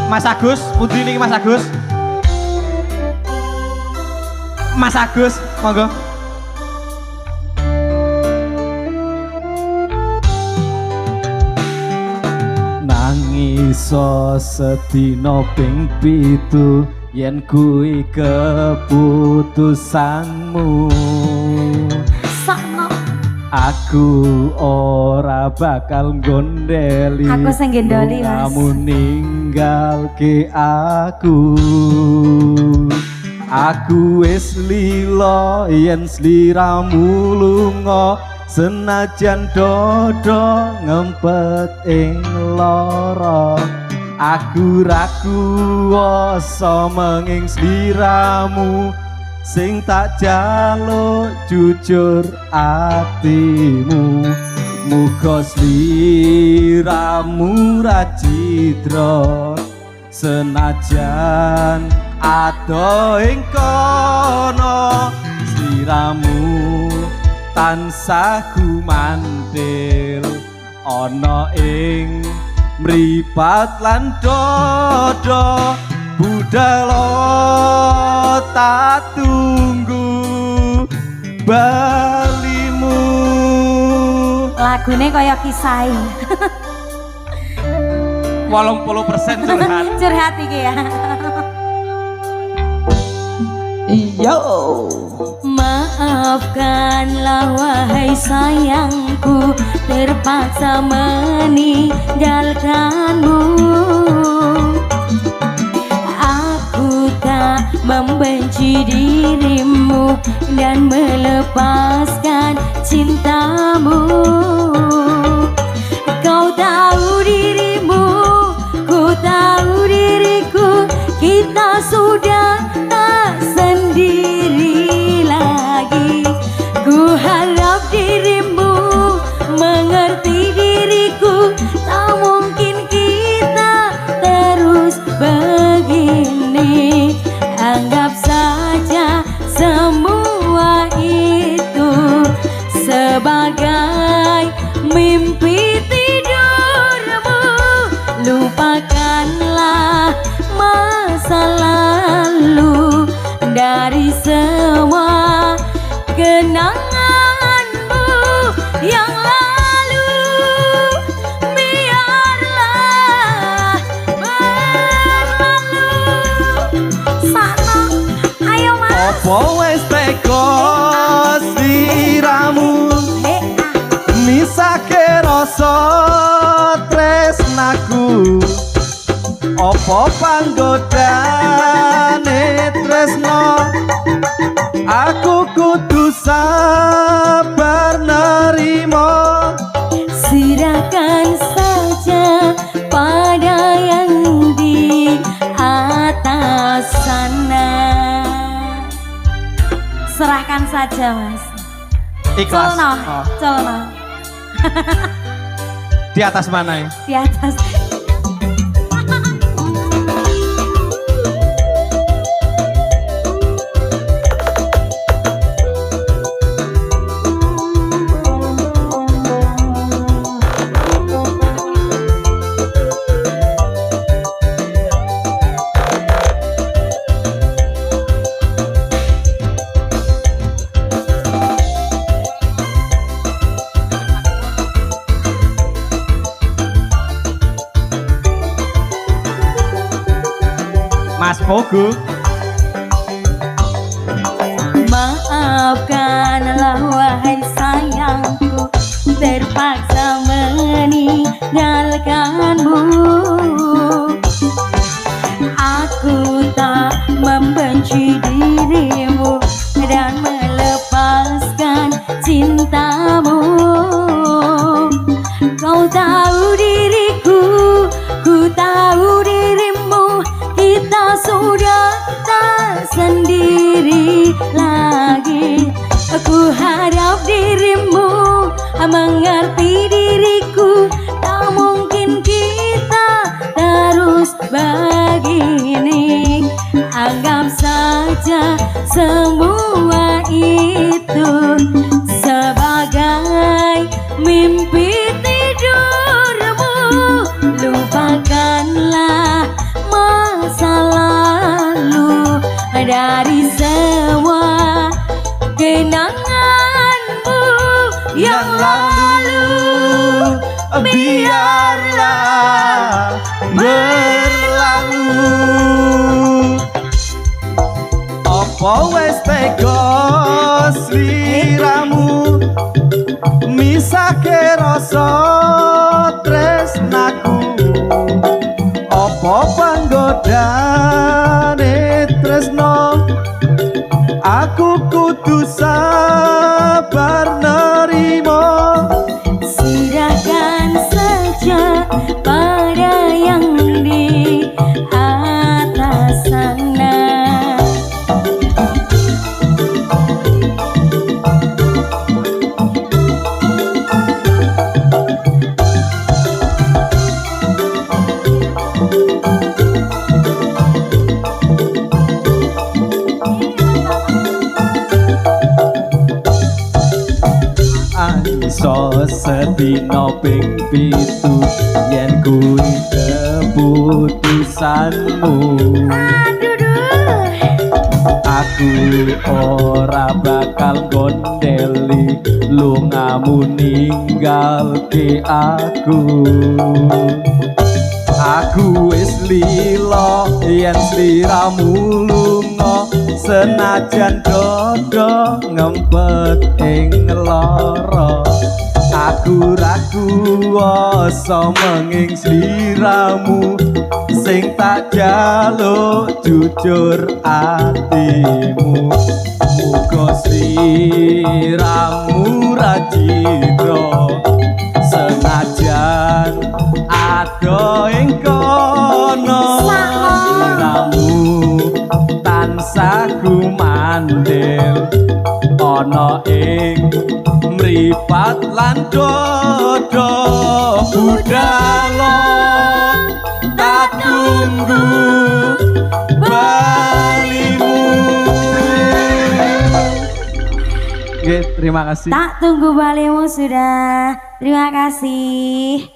Mas Agus, pundi niki Mas Agus? Mas Agus, monggo. Nangiso sedina ping 7 yen kuwi keputusanmu. Sakno. Aku ora bakal gondeli. Aku sing gendoli, Mas. Kamu ninggalke aku. Aku wis lila yen sliramu lunga, senajan dodo ngempet ing lara. Aku ra kuwasa menging sliramu, sing tak jaluk jujur atimu. Muga sliramu ra cidra, senajan ado ing kono. Sliramu tansah gumantil ana ing mripat lan dodo. Budhalo tak tunggu balimu. Lagune kaya kisai. 80% curhat. Curhat iki ya. Iyo. Maafkanlah wahai sayangku, terpaksa meninggalkanmu. Aku tak membenci dirimu dan melepaskan cintamu. Kau tahu dirimu, ku tahu diriku, kita sudah tak sendiri lagi. Ku harap dirimu mengerti diriku, tak mungkin kita terus begini. Anggap saja semua itu sebagai mimpi tidurmu. Lupakanlah masa lalu dari semua kenanganmu yang lalu. Biarlah berlalu. Sakno, ayo Mas. Apa wis teko sliramu misake rasa tresnaku. Apa panggodane tresno, aku kudu sabar nerimo. Serahkan saja pada yang di atas sana. Serahkan saja Mas. Ikhlas. Colno, Oh. colno. Di atas mana ya? Di atas. Mas Pogo. Maafkanlah wahai sayangku, terpaksa meninggalkanmu. Aku tak membenci dirimu dan melepaskan cintamu. Kau tahu diriku, ku tahu dirimu, kita sudah tak sendiri lagi. Aku harap dirimu mengerti diriku, tak mungkin kita terus begini. Anggap saja semua itu sebagai mimpi tidurmu. Lupakanlah masa lalu dari semua kenanganmu yang lalu. Biarlah berlalu. Apa wis tega sliramu misake rasa tresnaku. Apa panggodane tresno aku kudu sabar nerimo. Serahkan saja pada yang di atas sana. Iso sedina ping pitu yen kuwi keputusanmu. Aku ora bakal gondeli lungamu ninggalke aku. Aku wis lila yen sliramu lunga senajan dodo ngempet ing lara. Aku ra kuwasa menging sliramu sing tak jaluk jujur atimu. Muga sliramu ra citra senajan ado ing kono. Sliramu tansah gumandel ana ing mripat lan dodo. Budhalo tak tunggu balimu. Oke, terima kasih. Tak tunggu balimu sudah. Terima kasih.